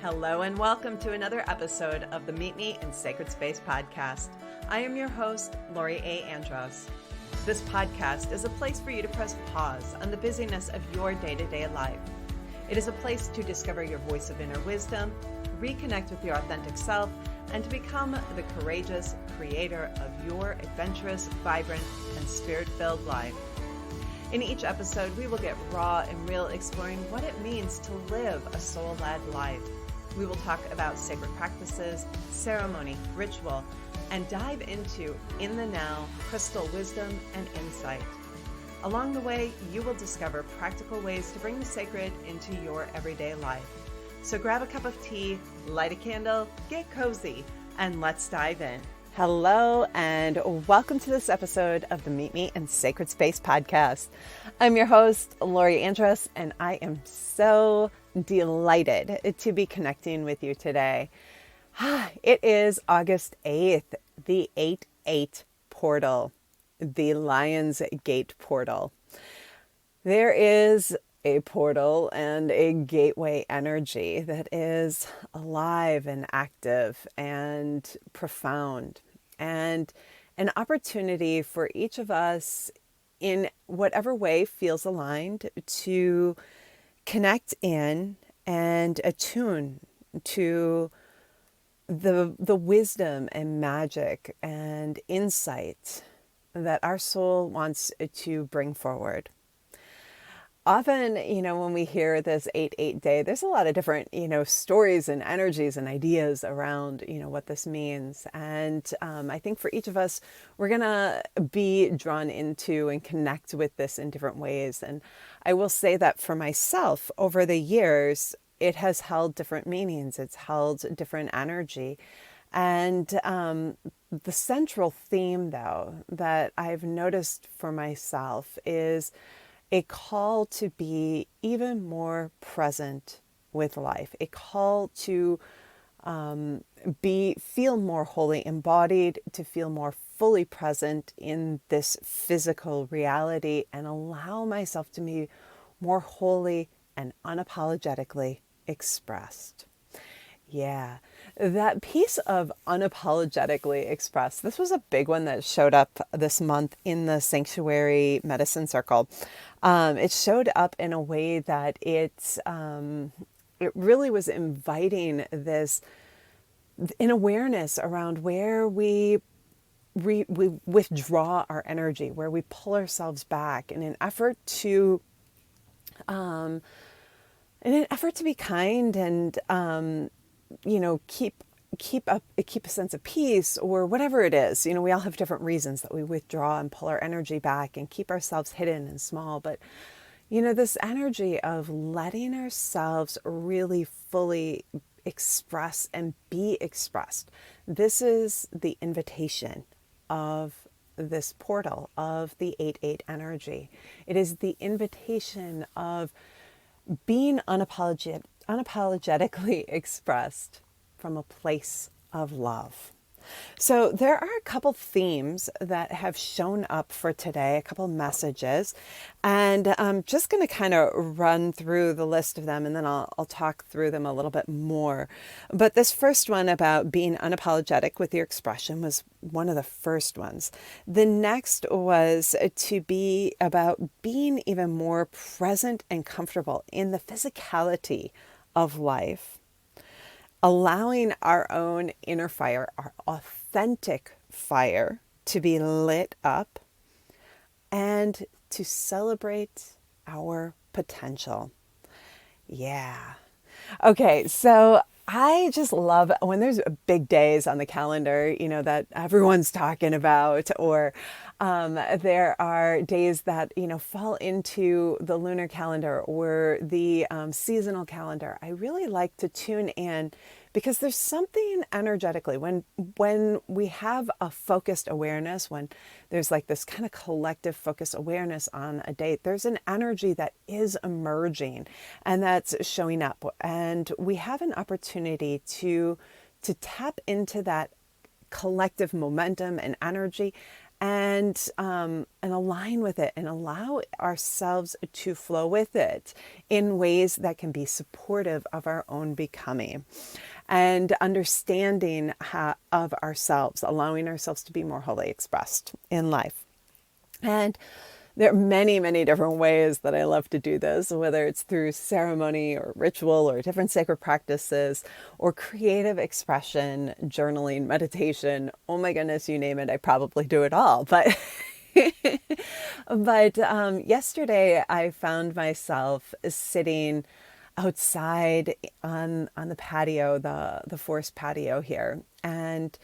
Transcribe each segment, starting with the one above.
Hello and welcome to another episode of the Meet Me in Sacred Space podcast. I am your host, Lori A. Andros. This podcast is a place for you to press pause on the busyness of your day-to-day life. It is a place to discover your voice of inner wisdom, reconnect with your authentic self, and to become the courageous creator of your adventurous, vibrant, and spirit-filled life. In each episode, we will get raw and real, exploring what it means to live a soul-led life. We will talk about sacred practices, ceremony, ritual, and dive into in the now, crystal wisdom and insight. Along the way, you will discover practical ways to bring the sacred into your everyday life. So grab a cup of tea, light a candle, get cozy, and let's dive in. Hello, and welcome to this episode of the Meet Me in Sacred Space podcast. I'm your host, Lori Andros, and I am so delighted to be connecting with you today. It is August 8th, the 8-8 portal, the Lion's Gate portal. There is a portal and a gateway energy that is alive and active and profound, and an opportunity for each of us in whatever way feels aligned to connect in and attune to the wisdom and magic and insight that our soul wants to bring forward. Often, when we hear this 8-8 day, there's a lot of different, stories and energies and ideas around, what this means. And I think for each of us, we're going to be drawn into and connect with this in different ways. And I will say that for myself, over the years, it has held different meanings. It's held different energy. And the central theme, though, that I've noticed for myself is a call to be even more present with life, a call to feel more wholly embodied, to feel more fully present in this physical reality, and allow myself to be more wholly and unapologetically expressed. Yeah, that piece of unapologetically expressed, this was a big one that showed up this month in the Sanctuary Medicine Circle. It showed up in a way that it really was inviting this an awareness around where we withdraw our energy, where we pull ourselves back in an effort to be kind and keep a sense of peace, or whatever it is. We all have different reasons that we withdraw and pull our energy back and keep ourselves hidden and small. But, this energy of letting ourselves really fully express and be expressed. This is the invitation of this portal, of the 8-8 energy. It is the invitation of being unapologetically expressed from a place of love. So there are a couple themes that have shown up for today, a couple messages, and I'm just going to kind of run through the list of them, and then I'll talk through them a little bit more. But this first one about being unapologetic with your expression was one of the first ones. The next was to be about being even more present and comfortable in the physicality of life. Allowing our own inner fire, our authentic fire, to be lit up and to celebrate our potential. Yeah. Okay, so I just love when there's big days on the calendar, that everyone's talking about, or there are days that, fall into the lunar calendar or the seasonal calendar. I really like to tune in because there's something energetically when we have a focused awareness, when there's like this kind of collective focused awareness on a date, there's an energy that is emerging and that's showing up. And we have an opportunity to tap into that collective momentum and energy and align with it and allow ourselves to flow with it in ways that can be supportive of our own becoming and understanding of ourselves, allowing ourselves to be more wholly expressed in life. And there are many, many different ways that I love to do this, whether it's through ceremony or ritual or different sacred practices or creative expression, journaling, meditation. Oh my goodness, you name it, I probably do it all. But yesterday I found myself sitting outside on the patio, the forest patio here, and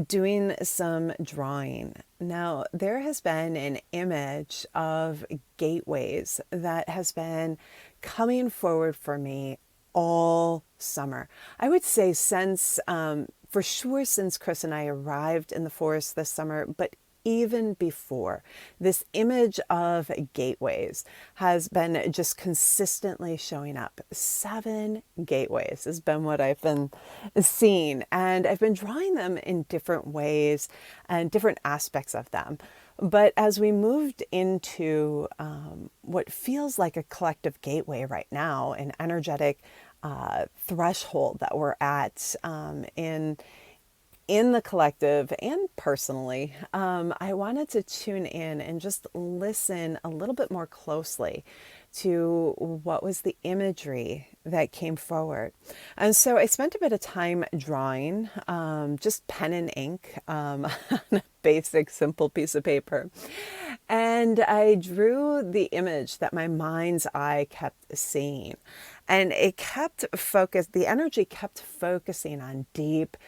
doing some drawing. Now, there has been an image of gateways that has been coming forward for me all summer. I would say since, for sure, since Chris and I arrived in the forest this summer, but even before, this image of gateways has been just consistently showing up. 7 gateways has been what I've been seeing, and I've been drawing them in different ways and different aspects of them. But as we moved into what feels like a collective gateway right now, an energetic threshold that we're at in the collective and personally, I wanted to tune in and just listen a little bit more closely to what was the imagery that came forward. And so I spent a bit of time drawing, just pen and ink on a basic, simple piece of paper. And I drew the image that my mind's eye kept seeing. And it kept focused, the energy kept focusing on deep,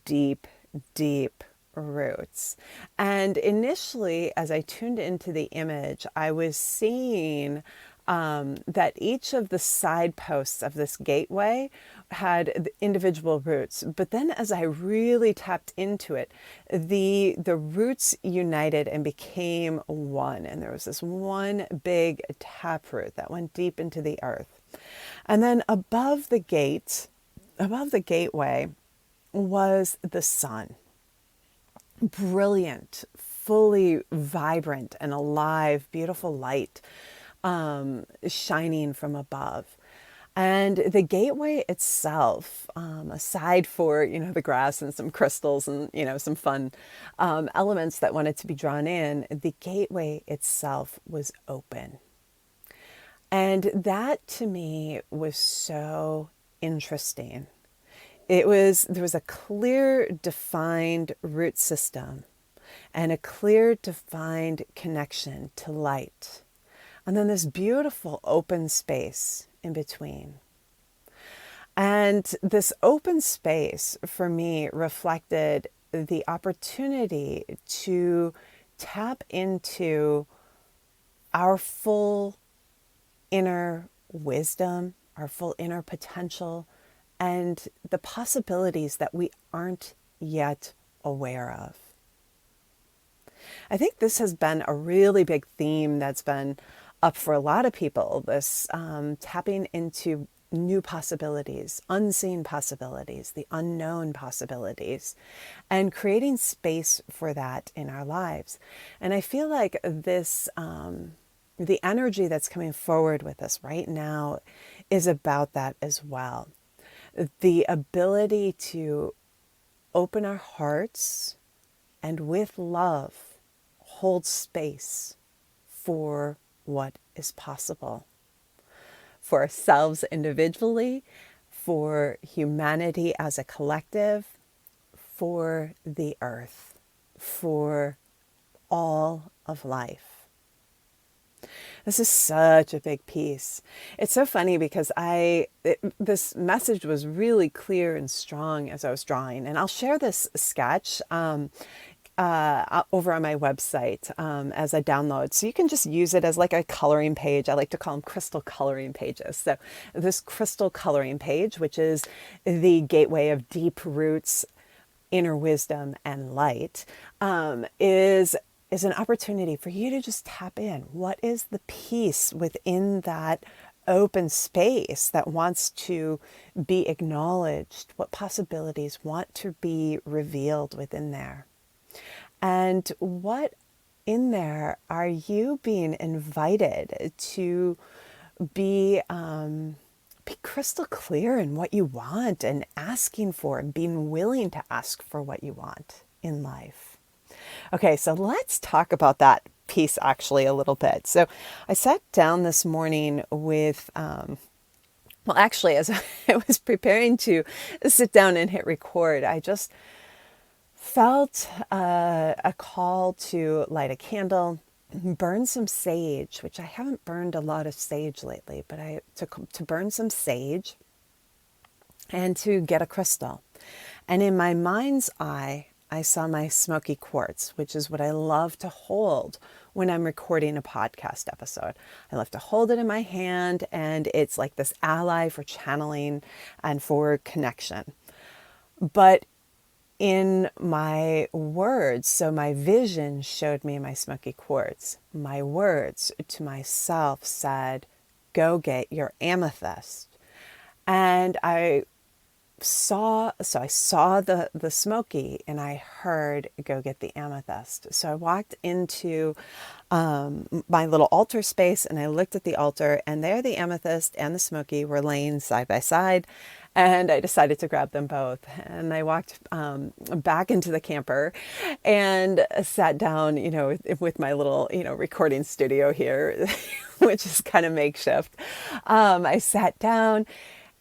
deep, deep roots. And initially, as I tuned into the image, I was seeing that each of the side posts of this gateway had individual roots. But then as I really tapped into it, the roots united and became one. And there was this one big taproot that went deep into the earth. And then above the gateway was the sun. Brilliant, fully vibrant and alive, beautiful light shining from above. And the gateway itself, aside for, the grass and some crystals and, some fun elements that wanted to be drawn in, the gateway itself was open. And that to me was so interesting. There was a clear defined root system and a clear defined connection to light. And then this beautiful open space in between. And this open space for me reflected the opportunity to tap into our full inner wisdom, our full inner potential, and the possibilities that we aren't yet aware of. I think this has been a really big theme that's been up for a lot of people, this tapping into new possibilities, unseen possibilities, the unknown possibilities, and creating space for that in our lives. And I feel like this, the energy that's coming forward with us right now is about that as well. The ability to open our hearts and with love hold space for what is possible for ourselves individually, for humanity as a collective, for the earth, for all of life. This is such a big piece. It's so funny because this message was really clear and strong as I was drawing. And I'll share this sketch over on my website as a download. So you can just use it as like a coloring page. I like to call them crystal coloring pages. So this crystal coloring page, which is the gateway of deep roots, inner wisdom, and light, is an opportunity for you to just tap in. What is the piece within that open space that wants to be acknowledged? What possibilities want to be revealed within there? And what in there, are you being invited to be crystal clear in what you want and asking for and being willing to ask for what you want in life? Okay, so let's talk about that piece actually a little bit. So I sat down this morning with, well, actually, as I was preparing to sit down and hit record, I just felt a call to light a candle, burn some sage, which I haven't burned a lot of sage lately, but to burn some sage and to get a crystal. And in my mind's eye, I saw my smoky quartz, which is what I love to hold when I'm recording a podcast episode. I love to hold it in my hand, and it's like this ally for channeling and for connection. But in my words, so my vision showed me my smoky quartz. My words to myself said, go get your amethyst. And I saw the smoky, and I heard, go get the amethyst. So I walked into my little altar space, and I looked at the altar, and there the amethyst and the smoky were laying side by side. And I decided to grab them both. And I walked back into the camper and sat down, with my little, recording studio here, which is kind of makeshift. I sat down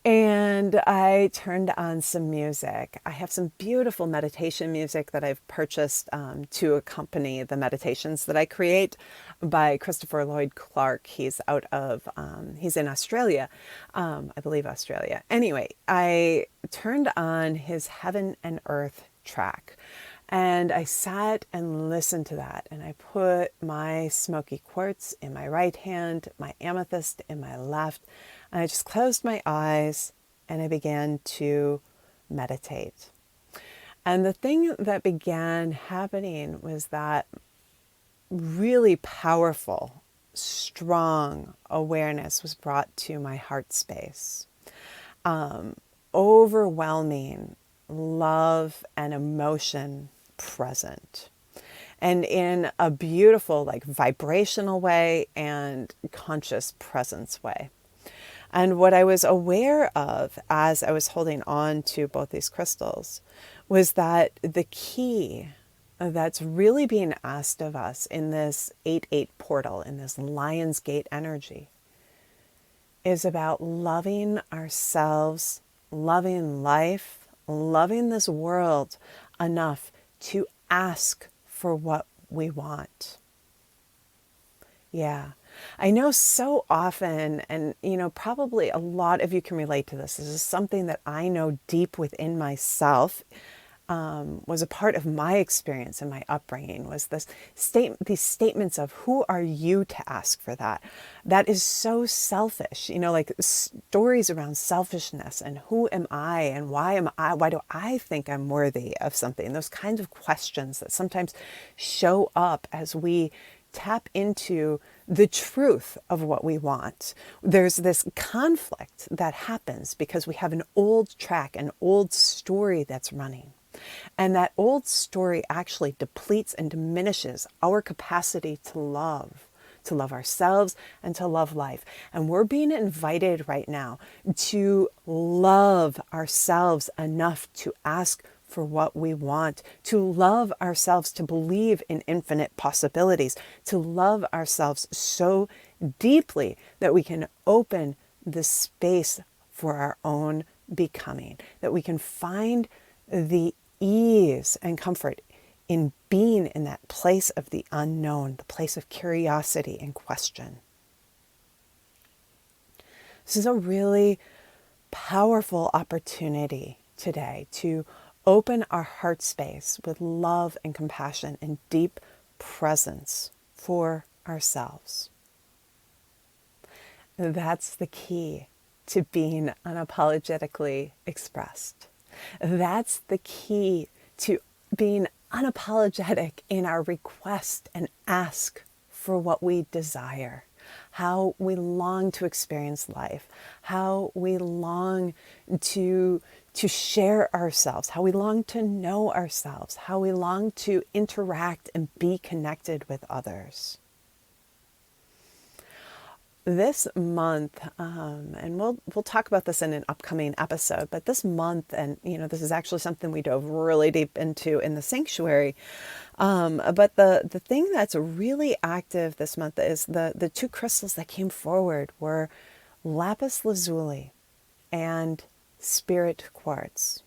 and I turned on some music. I have some beautiful meditation music that I've purchased to accompany the meditations that I create by Christopher Lloyd Clark. He's he's in Australia, I believe Australia. Anyway, I turned on his Heaven and Earth track. And I sat and listened to that. And I put my smoky quartz in my right hand, my amethyst in my left. And I just closed my eyes and I began to meditate. And the thing that began happening was that really powerful, strong awareness was brought to my heart space. Overwhelming love and emotion present. And in a beautiful, vibrational way and conscious presence way. And what I was aware of as I was holding on to both these crystals was that the key that's really being asked of us in this 8-8 portal, in this Lion's Gate energy, is about loving ourselves, loving life, loving this world enough to ask for what we want. Yeah. I know so often, and probably a lot of you can relate to this. This is something that I know deep within myself, was a part of my experience and my upbringing, was these statements of, who are you to ask for that? That is so selfish, stories around selfishness and who am I and why do I think I'm worthy of something? Those kinds of questions that sometimes show up as we tap into the truth of what we want. There's this conflict that happens because we have an old track, an old story that's running. And that old story actually depletes and diminishes our capacity to love ourselves and to love life. And we're being invited right now to love ourselves enough to ask for what we want, to love ourselves, to believe in infinite possibilities, to love ourselves so deeply that we can open the space for our own becoming, that we can find the ease and comfort in being in that place of the unknown, the place of curiosity and question. This is a really powerful opportunity today to open our heart space with love and compassion and deep presence for ourselves. That's the key to being unapologetically expressed. That's the key to being unapologetic in our request and ask for what we desire, how we long to experience life, how we long to to share ourselves, how we long to know ourselves, how we long to interact and be connected with others. This month, and we'll talk about this in an upcoming episode, but this month, and this is actually something we dove really deep into in the sanctuary. But the thing that's really active this month is the two crystals that came forward were Lapis Lazuli and Spirit Quartz.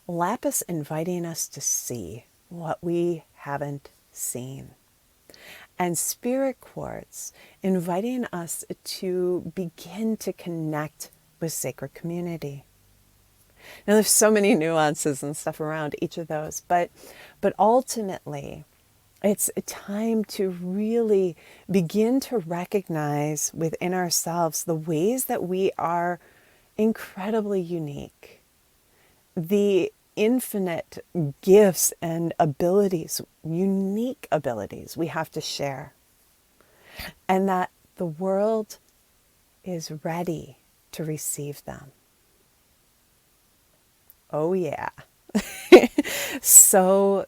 Lapis inviting us to see what we haven't seen. And Spirit Quartz inviting us to begin to connect with sacred community. Now there's so many nuances and stuff around each of those, but ultimately it's a time to really begin to recognize within ourselves the ways that we are incredibly unique, the infinite gifts and abilities, unique abilities we have to share, and that the world is ready to receive them. Oh yeah. So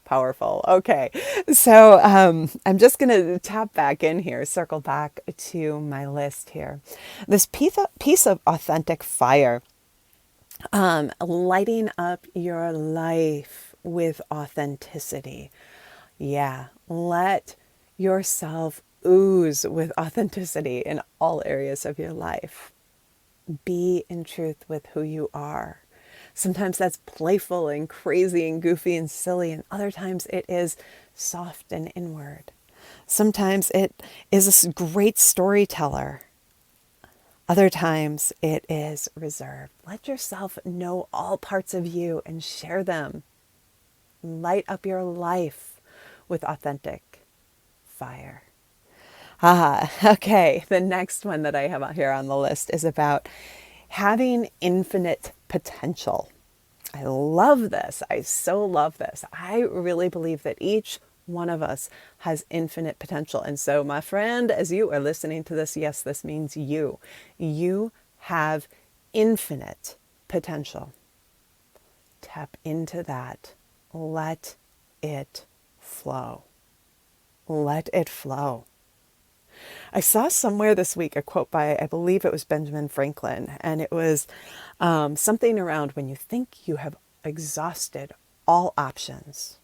powerful. Okay. So I'm just going to tap back in here, circle back to my list here. This piece of authentic fire, lighting up your life with authenticity. Yeah. Let yourself ooze with authenticity in all areas of your life. Be in truth with who you are. Sometimes that's playful and crazy and goofy and silly, and other times it is soft and inward. Sometimes it is a great storyteller. Other times it is reserved. Let yourself know all parts of you and share them. Light up your life with authentic fire. Okay. The next one that I have out here on the list is about having infinite potential. I love this. I so love this. I really believe that each one of us has infinite potential. And so, my friend, as you are listening to this, yes, this means you. You have infinite potential. Tap into that. Let it flow. Let it flow. I saw somewhere this week a quote by, I believe it was Benjamin Franklin, and it was something around, when you think you have exhausted all options,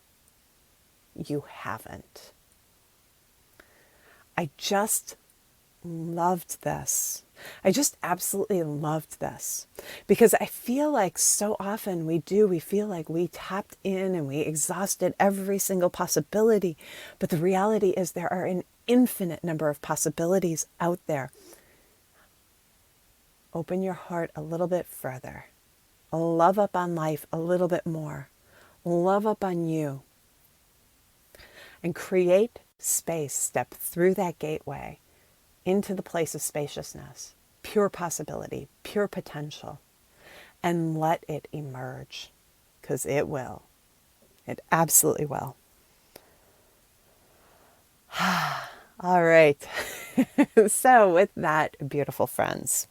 you haven't. I just loved this. I just absolutely loved this, because I feel like so often we feel like we tapped in and we exhausted every single possibility. But the reality is there are an infinite number of possibilities out there. Open your heart a little bit further. Love up on life a little bit more. Love up on you. And create space. Step through that gateway into the place of spaciousness, pure possibility, pure potential, and let it emerge, because it will. It absolutely will. All right. So with that, beautiful friends,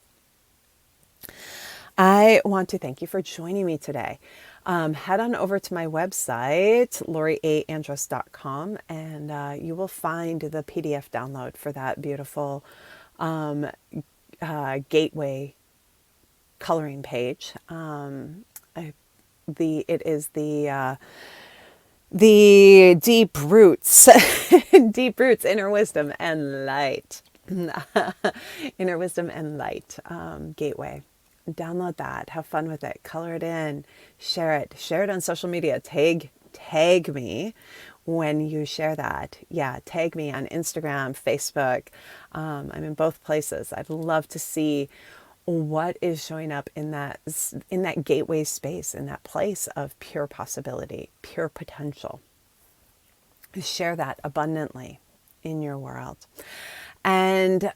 I want to thank you for joining me today. Head on over to my website, loriaandros.com, and you will find the PDF download for that beautiful gateway coloring page. It is the deep roots, inner wisdom and light, inner wisdom and light gateway. Download that, have fun with it, color it in, share it on social media. Tag me when you share that. Yeah, tag me on Instagram, Facebook. I'm in both places. I'd love to see what is showing up in that gateway space, in that place of pure possibility, pure potential. Share that abundantly in your world. And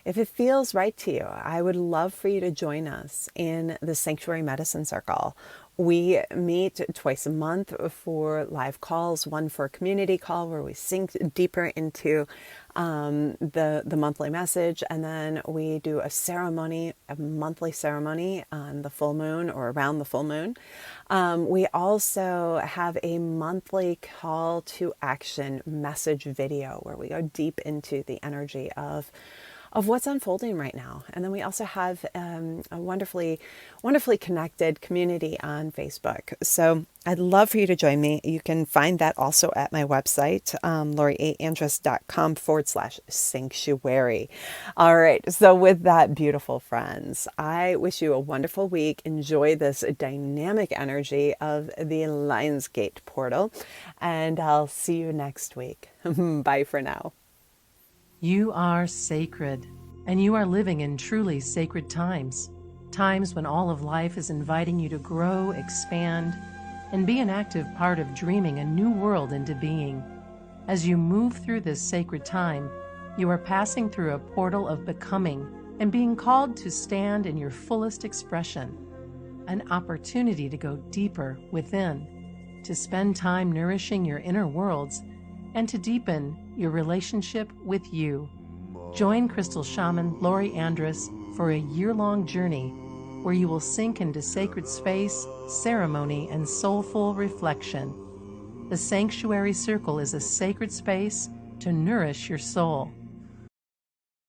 if it feels right to you, I would love for you to join us in the Sanctuary Medicine Circle, We meet twice a month for live calls, one for a community call where we sink deeper into the monthly message, and then we do a ceremony, a monthly ceremony on the full moon or around the full moon. We also have a monthly call to action message video where we go deep into the energy of what's unfolding right now. And then we also have a wonderfully connected community on Facebook. So I'd love for you to join me. You can find that also at my website, laurieandress.com/sanctuary. All right. So with that, beautiful friends, I wish you a wonderful week. Enjoy this dynamic energy of the Lionsgate portal, and I'll see you next week. Bye for now. You are sacred, and you are living in truly sacred times. Times when all of life is inviting you to grow, expand, and be an active part of dreaming a new world into being. As you move through this sacred time, you are passing through a portal of becoming and being called to stand in your fullest expression. An opportunity to go deeper within, to spend time nourishing your inner worlds, and to deepen your relationship with you. Join Crystal Shaman Laurie Andress for a year-long journey where you will sink into sacred space, ceremony, and soulful reflection. The Sanctuary Circle is a sacred space to nourish your soul.